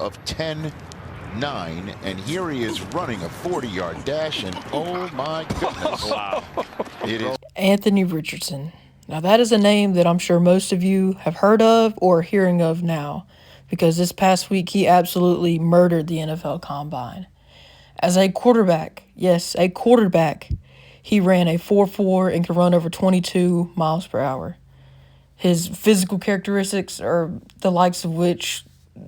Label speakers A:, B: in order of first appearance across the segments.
A: of 10-9, and here he is running a 40-yard dash, and oh my goodness.
B: Wow.
A: It is
C: Anthony Richardson. Now, that is a name that I'm sure most of you have heard of or are hearing of now, because this past week he absolutely murdered the NFL Combine. As a quarterback, yes, a quarterback, he ran a 4.4 and could run over 22 miles per hour. His physical characteristics are the likes of which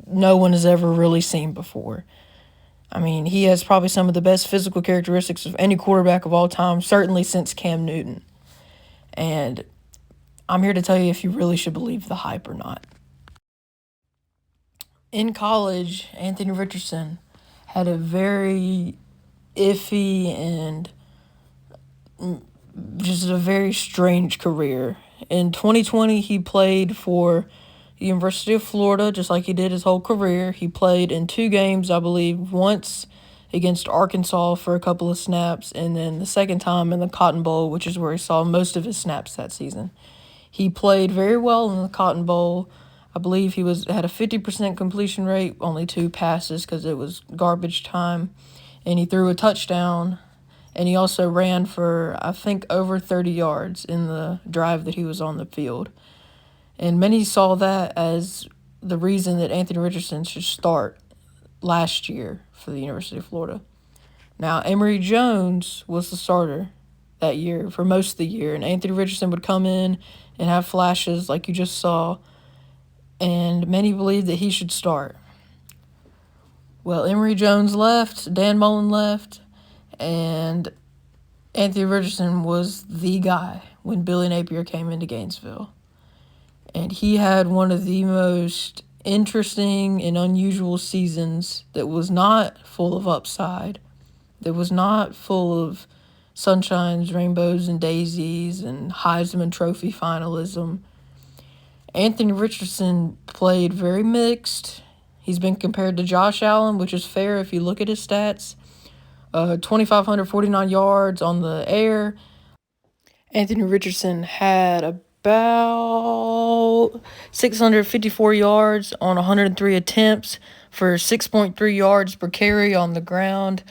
C: no one has ever really seen before. I mean, he has probably some of the best physical characteristics of any quarterback of all time, certainly since Cam Newton. And I'm here to tell you if you really should believe the hype or not. In college, Anthony Richardson had a very iffy and just a very strange career. In 2020, he played for the University of Florida, just like he did his whole career. He played in 2 games, I believe, once against Arkansas for a couple of snaps, and then the second time in the Cotton Bowl, which is where he saw most of his snaps that season. He played very well in the Cotton Bowl. I believe he had a 50% completion rate, only 2 passes because it was garbage time, and he threw a touchdown, and he also ran for, I think, over 30 yards in the drive that he was on the field. And many saw that as the reason that Anthony Richardson should start last year for the University of Florida. Now, Emory Jones was the starter that year for most of the year, and Anthony Richardson would come in and have flashes like you just saw, and many believed that he should start. Well, Emory Jones left, Dan Mullen left, and Anthony Richardson was the guy when Billy Napier came into Gainesville. And he had one of the most interesting and unusual seasons that was not full of upside, that was not full of sunshines, rainbows, and daisies, and Heisman Trophy finalism. Anthony Richardson played very mixed. He's been compared to Josh Allen, which is fair if you look at his stats. 2,549 yards on the air. Anthony Richardson had about 654 yards on 103 attempts for 6.3 yards per carry on the ground.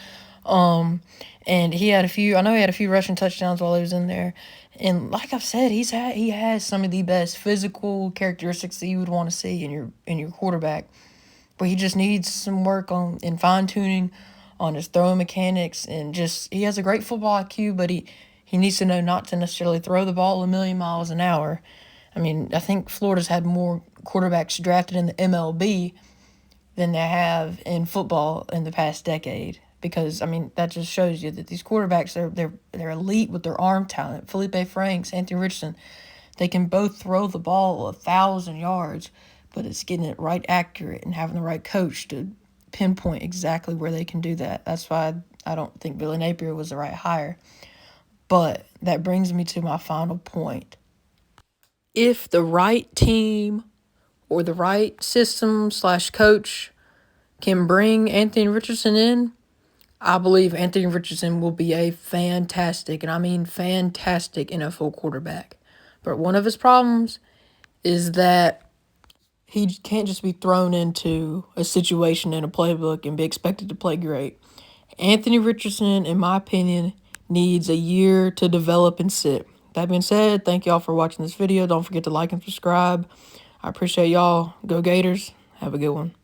C: And he had a few rushing touchdowns while he was in there. And like I've said, he has some of the best physical characteristics that you would want to see in your quarterback. But he just needs some work in fine-tuning on his throwing mechanics, and just he has a great football IQ, but he needs to know not to necessarily throw the ball a million miles an hour. I mean, I think Florida's had more quarterbacks drafted in the MLB than they have in football in the past decade. Because, I mean, that just shows you that these quarterbacks, they're elite with their arm talent. Felipe Franks, Anthony Richardson, they can both throw the ball 1,000 yards, but it's getting it right accurate and having the right coach to pinpoint exactly where they can do that. That's why I don't think Billy Napier was the right hire. But that brings me to my final point. If the right team or the right system/coach can bring Anthony Richardson in, I believe Anthony Richardson will be a fantastic, and I mean fantastic, NFL quarterback. But one of his problems is that he can't just be thrown into a situation in a playbook and be expected to play great. Anthony Richardson, in my opinion, needs a year to develop and sit. That being said, thank y'all for watching this video. Don't forget to like and subscribe. I appreciate y'all. Go Gators. Have a good one.